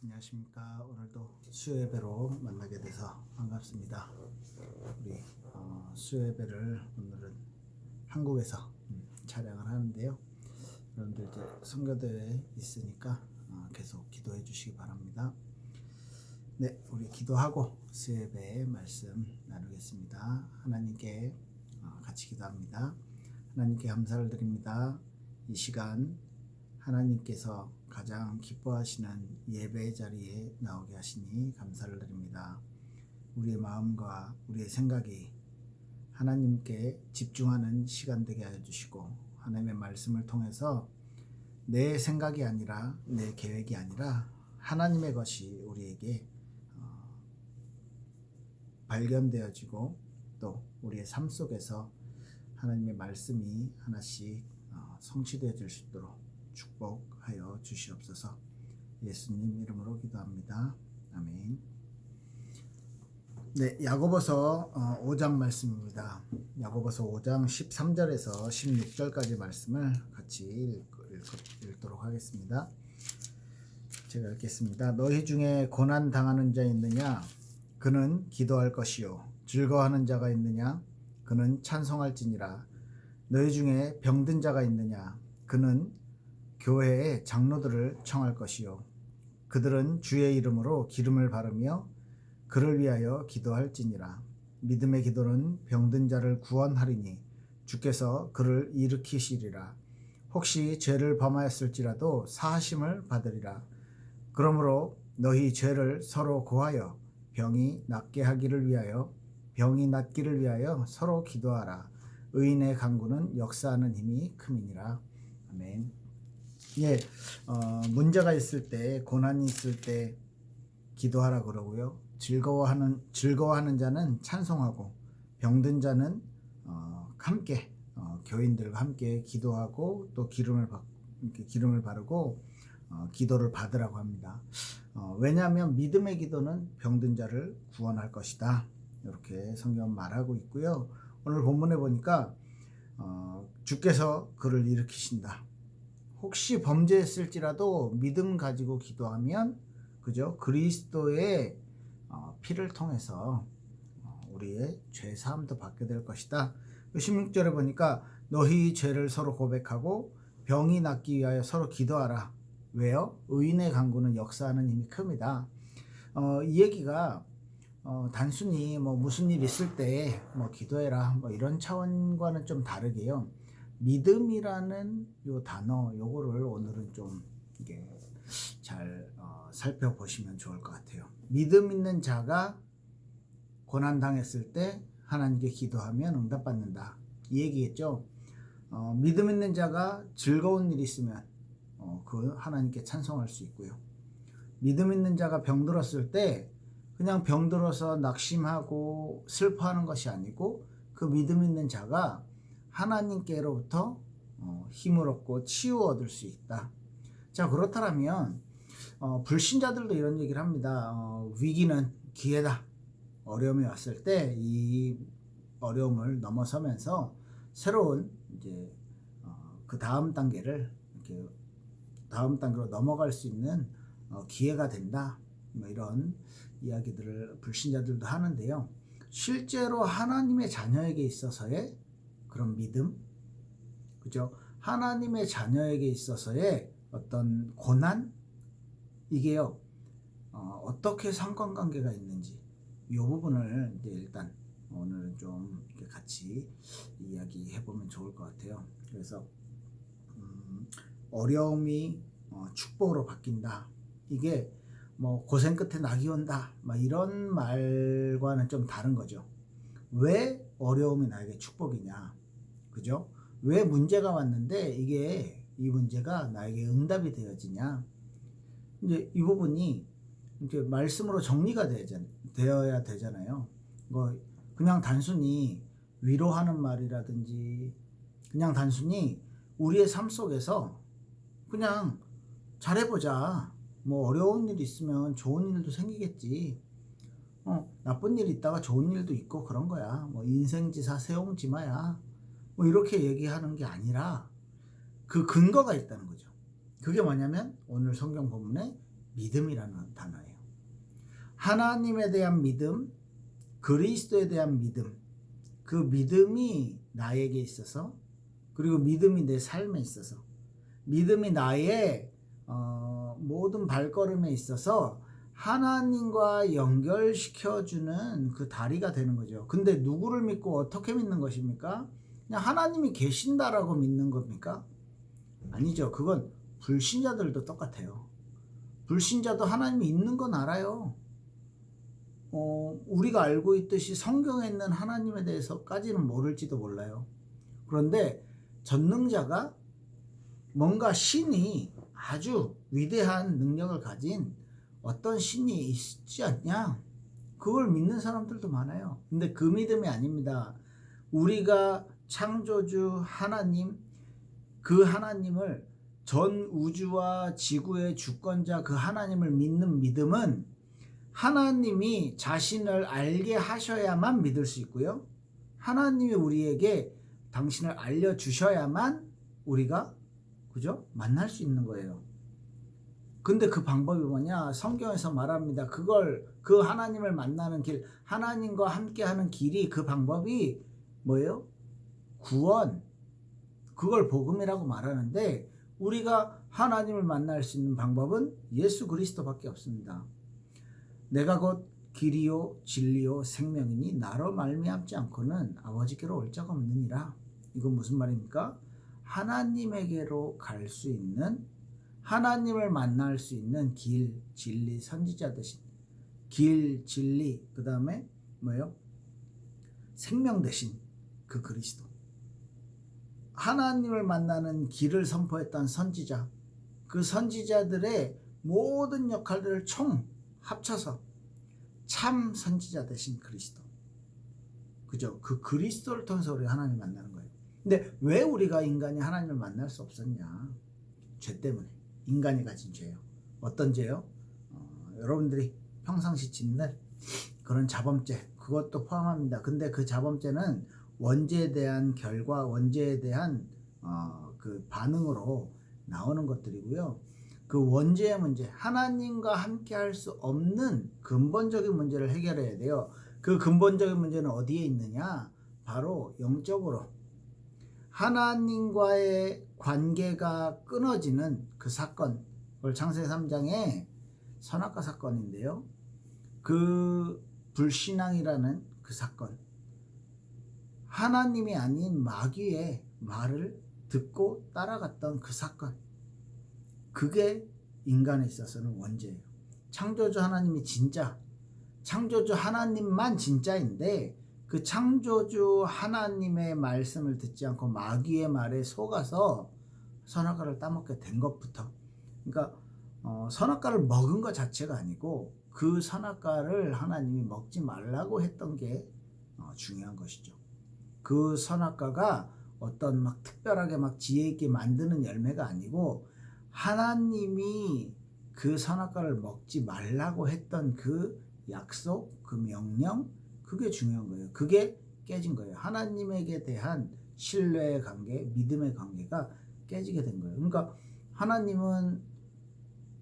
안녕하십니까. 오늘도 수요예배로 만나게 돼서 반갑습니다. 우리 수요예배를 오늘은 한국에서 촬영을 하는데요. 여러분들 이제 선교대회 있으니까 계속 기도해 주시기 바랍니다. 네, 우리 기도하고 수요예배 말씀 나누겠습니다. 하나님께 같이 기도합니다. 하나님께 감사를 드립니다. 이 시간 하나님께서 가장 기뻐하시는 예배 자리에 나오게 하시니 감사를 드립니다. 우리의 마음과 우리의 생각이 하나님께 집중하는 시간 되게 하여 주시고, 하나님의 말씀을 통해서 내 생각이 아니라 내 계획이 아니라 하나님의 것이 우리에게 발견되어지고, 또 우리의 삶 속에서 하나님의 말씀이 하나씩 성취되어질 수 있도록 축복하여 주시옵소서. 예수님 이름으로 기도합니다. 아멘. 네, 야고보서 5장 말씀입니다. 야고보서 5장 13절에서 16절까지 말씀을 같이 읽도록 하겠습니다. 제가 읽겠습니다. 너희 중에 고난 당하는 자 있느냐? 그는 기도할 것이요. 즐거워하는 자가 있느냐? 그는 찬송할지니라. 너희 중에 병든 자가 있느냐? 그는 교회의 장로들을 청할 것이요. 그들은 주의 이름으로 기름을 바르며 그를 위하여 기도할지니라. 믿음의 기도는 병든 자를 구원하리니 주께서 그를 일으키시리라. 혹시 죄를 범하였을지라도 사하심을 받으리라. 그러므로 너희 죄를 서로 고하여 병이 낫기를 위하여 서로 기도하라. 의인의 간구는 역사하는 힘이 큼이니라. 아멘. 예, 문제가 있을 때, 고난이 있을 때 기도하라 그러고요. 즐거워하는 자는 찬송하고, 병든 자는 함께 교인들과 함께 기도하고, 또 기름을 바르고 기도를 받으라고 합니다. 왜냐하면 믿음의 기도는 병든 자를 구원할 것이다. 이렇게 성경은 말하고 있고요. 오늘 본문에 보니까 주께서 그를 일으키신다. 혹시 범죄했을지라도 믿음 가지고 기도하면, 그죠? 그리스도의 피를 통해서 우리의 죄 사함도 받게 될 것이다. 16절에 보니까 너희 죄를 서로 고백하고 병이 낫기 위하여 서로 기도하라. 왜요? 의인의 간구는 역사하는 힘이 큽니다. 이 얘기가 단순히 무슨 일 있을 때 기도해라 이런 차원과는 좀 다르게요. 믿음이라는 요 단어, 요거를 오늘은 좀 이게 잘 살펴보시면 좋을 것 같아요. 믿음 있는 자가 고난 당했을 때 하나님께 기도하면 응답받는다. 이 얘기겠죠. 믿음 있는 자가 즐거운 일이 있으면 그 하나님께 찬송할 수 있고요. 믿음 있는 자가 병들었을 때 그냥 병들어서 낙심하고 슬퍼하는 것이 아니고, 그 믿음 있는 자가 하나님께로부터 힘을 얻고 치유 얻을 수 있다. 자, 그렇다면 불신자들도 이런 얘기를 합니다. 위기는 기회다. 어려움이 왔을 때 이 어려움을 넘어서면서 새로운 이제 그 다음 단계로 넘어갈 수 있는 기회가 된다. 이런 이야기들을 불신자들도 하는데요. 실제로 하나님의 자녀에게 있어서의 그런 믿음, 그죠? 하나님의 자녀에게 있어서의 어떤 고난, 이게요, 어떻게 상관관계가 있는지, 이 부분을 이제 일단 오늘 좀 같이 이야기해 보면 좋을 것 같아요. 그래서 어려움이 축복으로 바뀐다. 이게 고생 끝에 낙이 온다, 이런 말과는 좀 다른 거죠. 왜 어려움이 나에게 축복이냐, 그죠? 왜 문제가 왔는데 이 문제가 나에게 응답이 되어지냐, 이제 이 부분이 이제 말씀으로 정리가 되어야 되잖아요. 그냥 단순히 위로하는 말이라든지, 그냥 단순히 우리의 삶 속에서 그냥 잘해보자. 어려운 일 있으면 좋은 일도 생기겠지. 나쁜 일 있다가 좋은 일도 있고 그런 거야. 인생지사 세옹지마야. 이렇게 얘기하는 게 아니라 그 근거가 있다는 거죠. 그게 뭐냐면 오늘 성경 본문에 믿음이라는 단어예요. 하나님에 대한 믿음, 그리스도에 대한 믿음, 그 믿음이 나에게 있어서, 그리고 믿음이 내 삶에 있어서, 믿음이 나의 모든 발걸음에 있어서 하나님과 연결시켜주는 그 다리가 되는 거죠. 근데 누구를 믿고 어떻게 믿는 것입니까? 그냥 하나님이 계신다라고 믿는 겁니까? 아니죠. 그건 불신자들도 똑같아요. 불신자도 하나님이 있는 건 알아요. 우리가 알고 있듯이 성경에 있는 하나님에 대해서까지는 모를지도 몰라요. 그런데 전능자가 뭔가 신이 아주 위대한 능력을 가진 어떤 신이 있지 않냐? 그걸 믿는 사람들도 많아요. 근데 그 믿음이 아닙니다. 우리가 창조주 하나님, 그 하나님을 전 우주와 지구의 주권자 그 하나님을 믿는 믿음은 하나님이 자신을 알게 하셔야만 믿을 수 있고요. 하나님이 우리에게 당신을 알려주셔야만 우리가 그죠? 만날 수 있는 거예요. 근데 그 방법이 뭐냐? 성경에서 말합니다. 그 하나님을 만나는 길, 하나님과 함께하는 길이 그 방법이 뭐예요? 구원. 그걸 복음이라고 말하는데 우리가 하나님을 만날 수 있는 방법은 예수 그리스도밖에 없습니다. 내가 곧 길이요 진리요 생명이니 나로 말미암지 않고는 아버지께로 올 자가 없느니라. 이건 무슨 말입니까? 하나님에게로 갈 수 있는, 하나님을 만날 수 있는 길, 진리, 선지자 되신 길, 진리, 그 다음에 뭐예요? 생명 되신 그 그리스도. 하나님을 만나는 길을 선포했던 선지자, 그 선지자들의 모든 역할들을 총 합쳐서 참 선지자 되신 그리스도. 그죠? 그 그리스도를 통해서 우리가 하나님을 만나는 거예요. 근데 왜 우리가 인간이 하나님을 만날 수 없었냐? 죄 때문에. 인간이 가진 죄요. 어떤 죄요? 여러분들이 평상시 짓는 그런 자범죄, 그것도 포함합니다. 근데 그 자범죄는 원죄에 대한 결과, 원죄에 대한 그 반응으로 나오는 것들이고요. 그 원죄의 문제, 하나님과 함께 할 수 없는 근본적인 문제를 해결해야 돼요. 그 근본적인 문제는 어디에 있느냐? 바로 영적으로 하나님과의 관계가 끊어지는 그 사건, 그걸 창세기 3장의 선악과 사건인데요. 그 불신앙이라는 그 사건, 하나님이 아닌 마귀의 말을 듣고 따라갔던 그 사건, 그게 인간에 있어서는 원죄예요. 창조주 하나님이 진짜, 창조주 하나님만 진짜인데 그 창조주 하나님의 말씀을 듣지 않고 마귀의 말에 속아서 선악과를 따먹게 된 것부터, 그러니까 선악과를 먹은 것 자체가 아니고 그 선악과를 하나님이 먹지 말라고 했던 게 중요한 것이죠. 그 선악과가 어떤 막 특별하게 막 지혜 있게 만드는 열매가 아니고 하나님이 그 선악과를 먹지 말라고 했던 그 약속, 그 명령, 그게 중요한 거예요. 그게 깨진 거예요. 하나님에게 대한 신뢰의 관계, 믿음의 관계가 깨지게 된 거예요. 그러니까 하나님은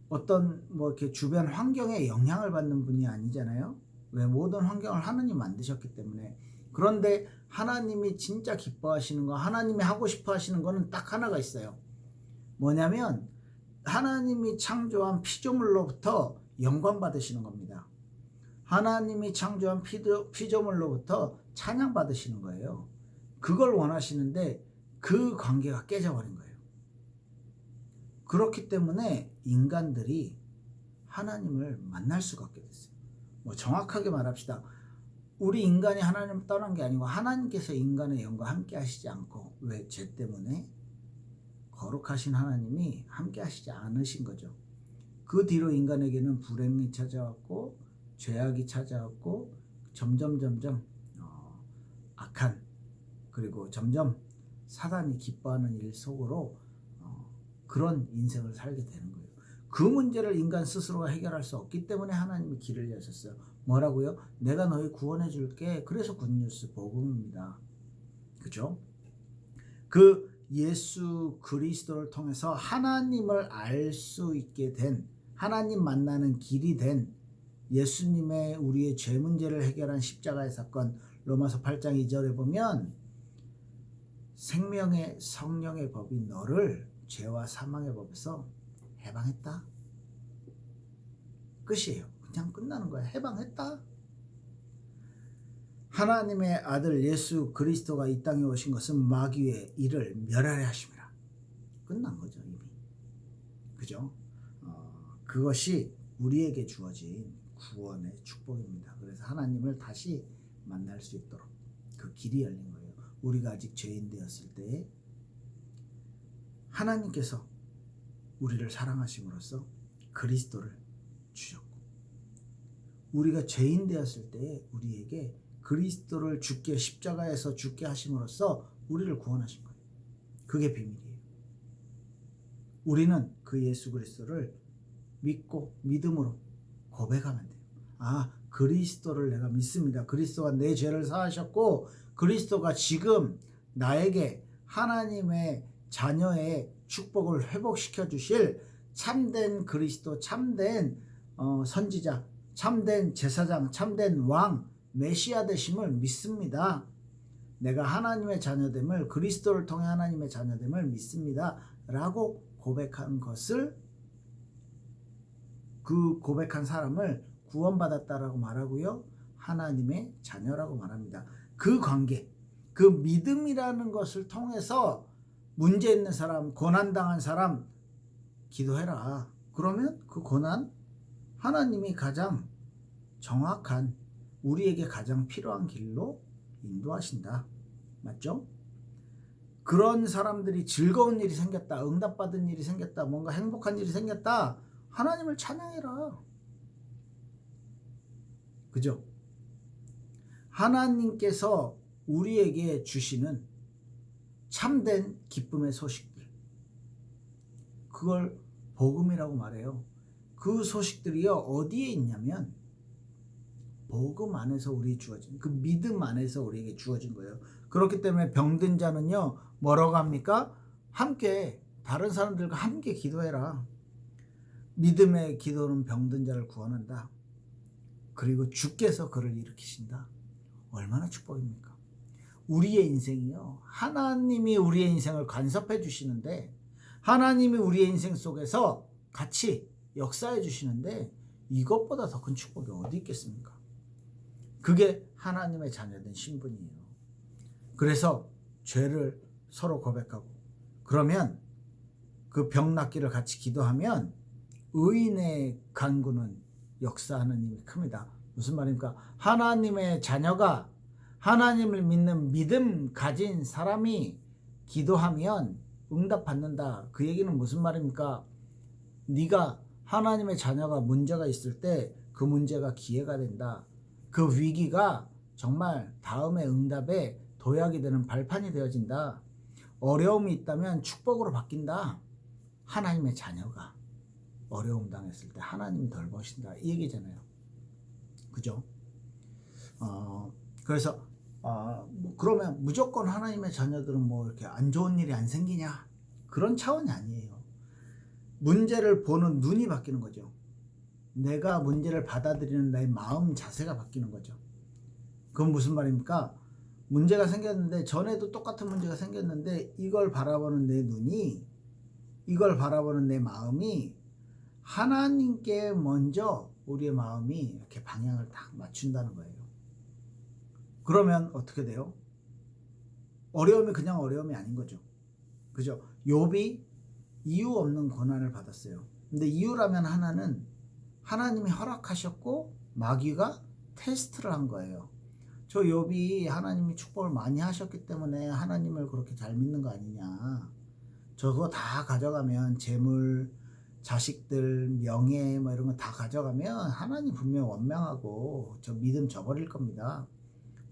어떤 뭐 이렇게 주변 환경에 영향을 받는 분이 아니잖아요. 왜? 모든 환경을 하나님 만드셨기 때문에. 그런데 하나님이 진짜 기뻐하시는 거, 하나님이 하고 싶어 하시는 거는 딱 하나가 있어요. 뭐냐면 하나님이 창조한 피조물로부터 영광 받으시는 겁니다. 하나님이 창조한 피조물로부터 찬양 받으시는 거예요. 그걸 원하시는데 그 관계가 깨져버린 거예요. 그렇기 때문에 인간들이 하나님을 만날 수가 없게 됐어요. 뭐 정확하게 말합시다. 우리 인간이 하나님을 떠난 게 아니고 하나님께서 인간의 영과 함께 하시지 않고, 왜? 죄 때문에 거룩하신 하나님이 함께 하시지 않으신 거죠. 그 뒤로 인간에게는 불행이 찾아왔고 죄악이 찾아왔고 점점 악한, 그리고 점점 사단이 기뻐하는 일 속으로 그런 인생을 살게 되는 거예요. 그 문제를 인간 스스로가 해결할 수 없기 때문에 하나님이 길을 여셨어요. 뭐라고요? 내가 너희 구원해 줄게. 그래서 굿뉴스 복음입니다. 그죠? 그 예수 그리스도를 통해서 하나님을 알 수 있게 된, 하나님 만나는 길이 된 예수님의 우리의 죄 문제를 해결한 십자가의 사건, 로마서 8장 2절에 보면 생명의 성령의 법이 너를 죄와 사망의 법에서 해방했다. 끝이에요. 그냥 끝나는 거야. 해방했다. 하나님의 아들 예수 그리스도가 이 땅에 오신 것은 마귀의 일을 멸하려 하심이라. 끝난 거죠, 이미. 그죠? 그것이 우리에게 주어진 구원의 축복입니다. 그래서 하나님을 다시 만날 수 있도록 그 길이 열린 거예요. 우리가 아직 죄인 되었을 때 하나님께서 우리를 사랑하심으로써 그리스도를 주셨고, 우리가 죄인 되었을 때 우리에게 그리스도를 죽게, 십자가에서 죽게 하심으로써 우리를 구원하신 거예요. 그게 비밀이에요. 우리는 그 예수 그리스도를 믿고 믿음으로 고백하면 돼요. 아, 그리스도를 내가 믿습니다. 그리스도가 내 죄를 사하셨고 그리스도가 지금 나에게 하나님의 자녀의 축복을 회복시켜 주실 참된 그리스도, 참된 선지자, 참된 제사장, 참된 왕, 메시아 되심을 믿습니다. 내가 하나님의 자녀됨을, 그리스도를 통해 하나님의 자녀됨을 믿습니다 라고 고백한 것을, 그 고백한 사람을 구원받았다라고 말하고요, 하나님의 자녀라고 말합니다. 그 관계, 그 믿음이라는 것을 통해서 문제 있는 사람, 고난당한 사람 기도해라. 그러면 그 고난 하나님이 가장 정확한, 우리에게 가장 필요한 길로 인도하신다. 맞죠? 그런 사람들이 즐거운 일이 생겼다, 응답받은 일이 생겼다, 뭔가 행복한 일이 생겼다, 하나님을 찬양해라. 그죠? 하나님께서 우리에게 주시는 참된 기쁨의 소식들, 그걸 복음이라고 말해요. 그 소식들이요, 어디에 있냐면 복음 안에서 우리 주어진, 그 믿음 안에서 우리에게 주어진 거예요. 그렇기 때문에 병든 자는요, 뭐라고 합니까? 함께, 다른 사람들과 함께 기도해라. 믿음의 기도는 병든 자를 구원한다. 그리고 주께서 그를 일으키신다. 얼마나 축복입니까? 우리의 인생이요, 하나님이 우리의 인생을 간섭해 주시는데, 하나님이 우리의 인생 속에서 같이 역사해 주시는데, 이것보다 더 큰 축복이 어디 있겠습니까? 그게 하나님의 자녀된 신분이에요. 그래서 죄를 서로 고백하고, 그러면 그 병 낫기를 같이 기도하면 의인의 간구는 역사하는 힘이 큽니다. 무슨 말입니까? 하나님의 자녀가, 하나님을 믿는 믿음 가진 사람이 기도하면 응답받는다. 그 얘기는 무슨 말입니까? 네가 하나님의 자녀가 문제가 있을 때 그 문제가 기회가 된다. 그 위기가 정말 다음의 응답의 도약이 되는 발판이 되어진다. 어려움이 있다면 축복으로 바뀐다. 하나님의 자녀가 어려움 당했을 때 하나님이 돌보신다, 이 얘기잖아요. 그죠? 그래서 그러면 무조건 하나님의 자녀들은 뭐 이렇게 안 좋은 일이 안 생기냐, 그런 차원이 아니에요. 문제를 보는 눈이 바뀌는 거죠. 내가 문제를 받아들이는 나의 마음 자세가 바뀌는 거죠. 그건 무슨 말입니까? 문제가 생겼는데, 전에도 똑같은 문제가 생겼는데, 이걸 바라보는 내 눈이, 이걸 바라보는 내 마음이 하나님께 먼저 우리의 마음이 이렇게 방향을 딱 맞춘다는 거예요. 그러면 어떻게 돼요? 어려움이 그냥 어려움이 아닌 거죠. 그죠? 욥이 이유 없는 고난을 받았어요. 근데 이유라면 하나는 하나님이 허락하셨고 마귀가 테스트를 한 거예요. 저 욥이 하나님이 축복을 많이 하셨기 때문에 하나님을 그렇게 잘 믿는 거 아니냐. 저거 다 가져가면, 재물, 자식들, 명예 뭐 이런 거 다 가져가면 하나님 분명 원망하고 저 믿음 저버릴 겁니다.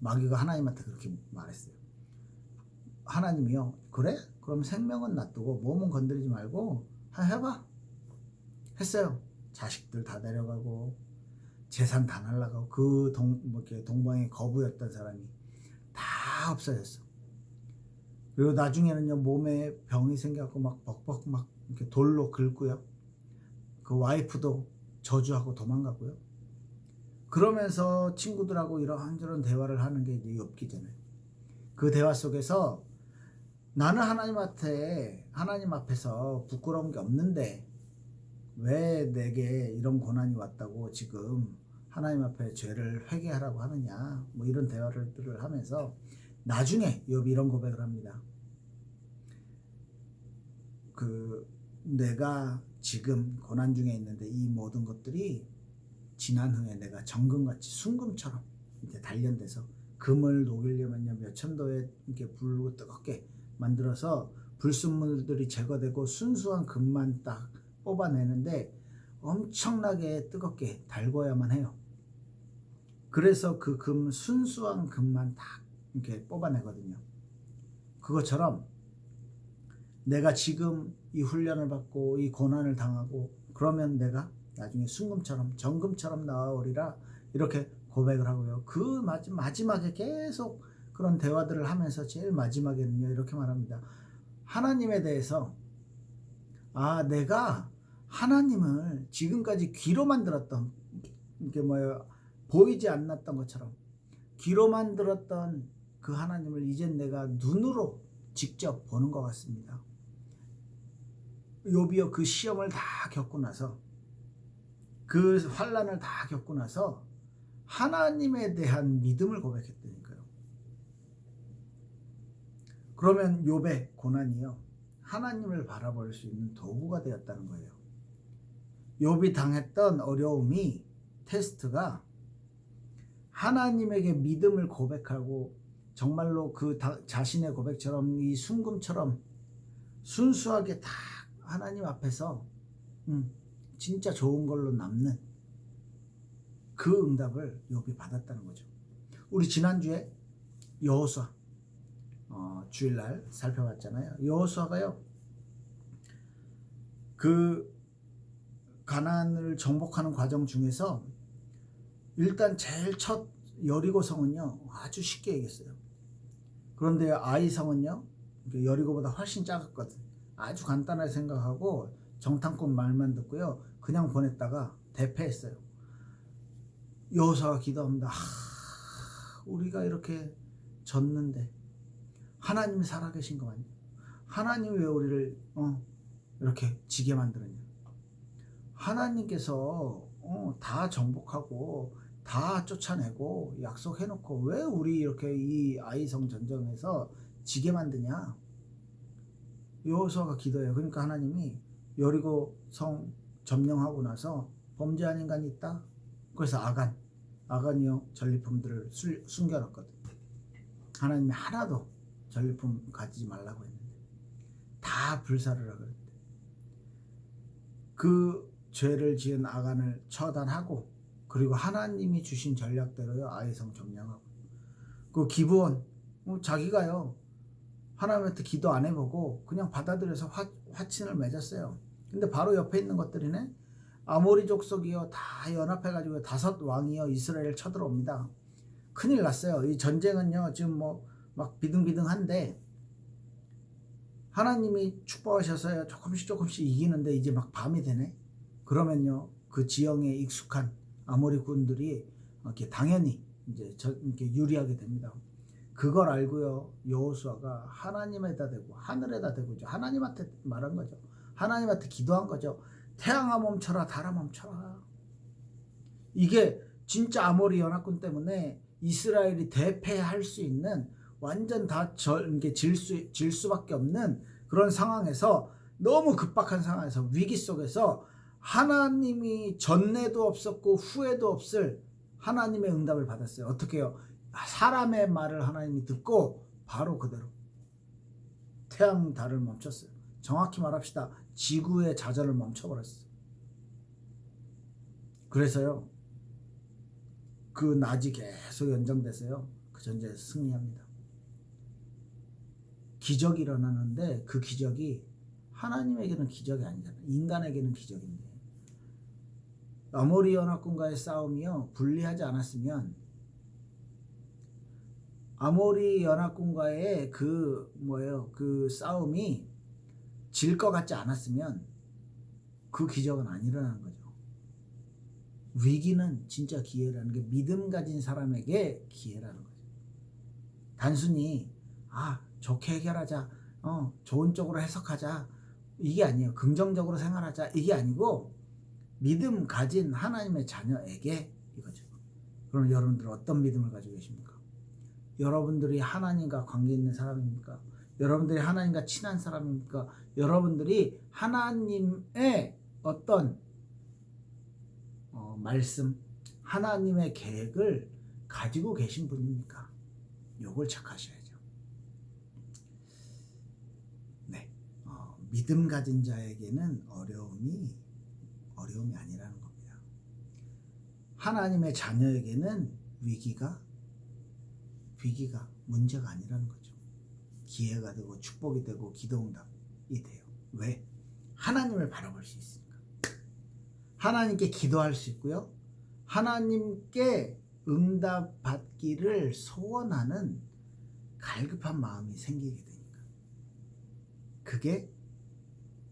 마귀가 하나님한테 그렇게 말했어요. 하나님이요, 그래? 그럼 생명은 놔두고 몸은 건드리지 말고 해봐. 했어요. 자식들 다 내려가고 재산 다 날라가고, 그 동방의 거부였던 사람이 다 없어졌어. 그리고 나중에는요, 몸에 병이 생겨갖고 막 벅벅 막 이렇게 돌로 긁고요, 그 와이프도 저주하고 도망가고요. 그러면서 친구들하고 이런저런 대화를 하는 게 이제 욥기잖아요. 그 대화 속에서 나는 하나님 앞에서 부끄러운 게 없는데 왜 내게 이런 고난이 왔다고 지금 하나님 앞에 죄를 회개하라고 하느냐, 뭐 이런 대화를 하면서 나중에 욥이 이런 고백을 합니다. 내가 지금 고난 중에 있는데 이 모든 것들이 지난 후에 내가 정금같이 순금처럼 이렇게 단련돼서 금을 녹이려면요 몇 천도에 이렇게 불고 뜨겁게 만들어서 불순물들이 제거되고 순수한 금만 딱 뽑아내는데 엄청나게 뜨겁게 달궈야만 해요. 그래서 그 순수한 금만 딱 이렇게 뽑아내거든요. 그것처럼 내가 지금 이 훈련을 받고 이 고난을 당하고 그러면 내가 나중에 순금처럼 정금처럼 나아오리라 이렇게 고백을 하고요. 그 마지막에 계속 그런 대화들을 하면서 제일 마지막에는요 이렇게 말합니다. 하나님에 대해서 내가 하나님을 지금까지 귀로만 들었던 이게 보이지 않았던 것처럼 귀로만 들었던 그 하나님을 이젠 내가 눈으로 직접 보는 것 같습니다. 욥이요 그 시험을 다 겪고 나서 그 환난을 다 겪고 나서 하나님에 대한 믿음을 고백했다니까요. 그러면 욥의 고난이요 하나님을 바라볼 수 있는 도구가 되었다는 거예요. 욥이 당했던 어려움이 테스트가 하나님에게 믿음을 고백하고 정말로 그 자신의 고백처럼 이 순금처럼 순수하게 다 하나님 앞에서 진짜 좋은 걸로 남는 그 응답을 욥이 받았다는 거죠. 우리 지난주에 여호수아 주일날 살펴봤잖아요. 여호수아가요 그 가나안을 정복하는 과정 중에서 일단 제일 첫 여리고성은요 아주 쉽게 얘기했어요. 그런데 아이성은요 여리고보다 훨씬 작았거든. 아주 간단하게 생각하고 정탐꾼 말만 듣고요 그냥 보냈다가 대패했어요. 여호수아가 기도합니다. 우리가 이렇게 졌는데 하나님이 살아계신 거 아니야? 하나님이 왜 우리를 이렇게 지게 만들었냐? 하나님께서 다 정복하고 다 쫓아내고 약속해놓고 왜 우리 이렇게 이 아이성 전쟁에서 지게 만드냐? 여호수아가 기도해요. 그러니까 하나님이 여리고 성 점령하고 나서 범죄한 인간이 있다. 그래서 아간이요 전리품들을 숨겨놨거든. 하나님이 하나도 전리품 가지지 말라고 했는데 다 불사를 하고 그랬대. 그 죄를 지은 아간을 처단하고 그리고 하나님이 주신 전략대로요 아이성 점령하고 그 기브온 자기가요 하나님한테 기도 안 해보고 그냥 받아들여서 화친을 맺었어요. 근데 바로 옆에 있는 것들이네 아모리 족속이요 다 연합해가지고 5 왕이요 이스라엘 쳐들어옵니다. 큰일 났어요. 이 전쟁은요 지금 막 비등비등한데 하나님이 축복하셔서요 조금씩 이기는데 이제 막 밤이 되네. 그러면요 그 지형에 익숙한 아모리 군들이 이렇게 당연히 이제 이렇게 유리하게 됩니다. 그걸 알고요 여호수아가 하나님에다 대고 하늘에다 대고 하나님한테 말한 거죠. 하나님한테 기도한 거죠. 태양아 멈춰라 달아 멈춰라. 이게 진짜 아모리 연합군 때문에 이스라엘이 대패할 수 있는 완전 다 질 수밖에 없는 그런 상황에서 너무 급박한 상황에서 위기 속에서 하나님이 전에도 없었고 후에도 없을 하나님의 응답을 받았어요. 어떻게 해요? 사람의 말을 하나님이 듣고 바로 그대로 태양 달을 멈췄어요. 정확히 말합시다. 지구의 자전을 멈춰버렸어요. 그래서요 그 낮이 계속 연장돼서요 그 전쟁에서 승리합니다. 기적이 일어나는데 그 기적이 하나님에게는 기적이 아니잖아요. 인간에게는 기적인데 아모리 연합군과의 싸움이요 불리하지 않았으면 아모리 연합군과의 그 싸움이 질 것 같지 않았으면 그 기적은 안 일어나는 거죠. 위기는 진짜 기회라는 게 믿음 가진 사람에게 기회라는 거죠. 단순히 좋게 해결하자, 좋은 쪽으로 해석하자, 이게 아니에요. 긍정적으로 생활하자, 이게 아니고 믿음 가진 하나님의 자녀에게 이거죠. 그럼 여러분들 어떤 믿음을 가지고 계십니까? 여러분들이 하나님과 관계 있는 사람입니까? 여러분들이 하나님과 친한 사람입니까? 여러분들이 하나님의 어떤 말씀, 하나님의 계획을 가지고 계신 분입니까? 요걸 체크하셔야죠. 네, 믿음 가진 자에게는 어려움이 아니라는 겁니다. 하나님의 자녀에게는 위기가 문제가 아니라는 거죠. 기회가 되고 축복이 되고 기도응답이 돼요. 왜? 하나님을 바라볼 수 있으니까. 하나님께 기도할 수 있고요. 하나님께 응답 받기를 소원하는 갈급한 마음이 생기게 되니까. 그게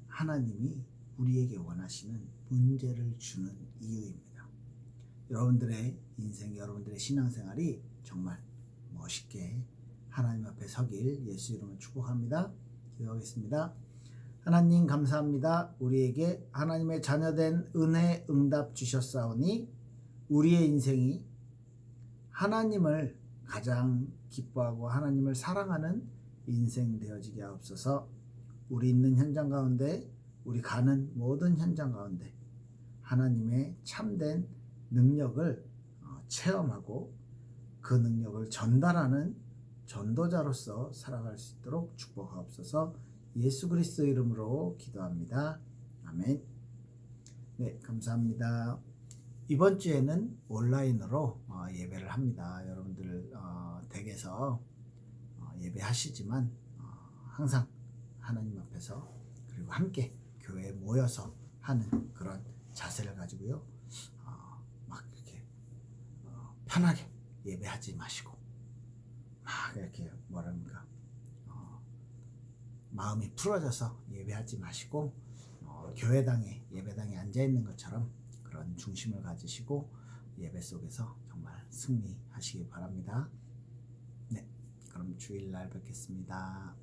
하나님이 우리에게 원하시는 문제를 주는 이유입니다. 여러분들의 인생, 여러분들의 신앙생활이 정말 멋있게 하나님 앞에 서길 예수 이름으로 축복합니다. 기도하겠습니다. 하나님 감사합니다. 우리에게 하나님의 자녀된 은혜 응답 주셨사오니 우리의 인생이 하나님을 가장 기뻐하고 하나님을 사랑하는 인생 되어지게 하옵소서. 우리 있는 현장 가운데, 우리 가는 모든 현장 가운데 하나님의 참된 능력을 체험하고 그 능력을 전달하는 전도자로서 살아갈 수 있도록 축복하옵소서. 예수 그리스도 이름으로 기도합니다. 아멘. 네, 감사합니다. 이번 주에는 온라인으로 예배를 합니다. 여러분들 댁에서 예배하시지만 항상 하나님 앞에서 그리고 함께 교회에 모여서 하는 그런 자세를 가지고요. 막 이렇게 편하게 예배하지 마시고 막 이렇게 뭐랍니까? 마음이 풀어져서 예배하지 마시고 교회당에 예배당에 앉아 있는 것처럼 그런 중심을 가지시고 예배 속에서 정말 승리하시기 바랍니다. 네, 그럼 주일날 뵙겠습니다.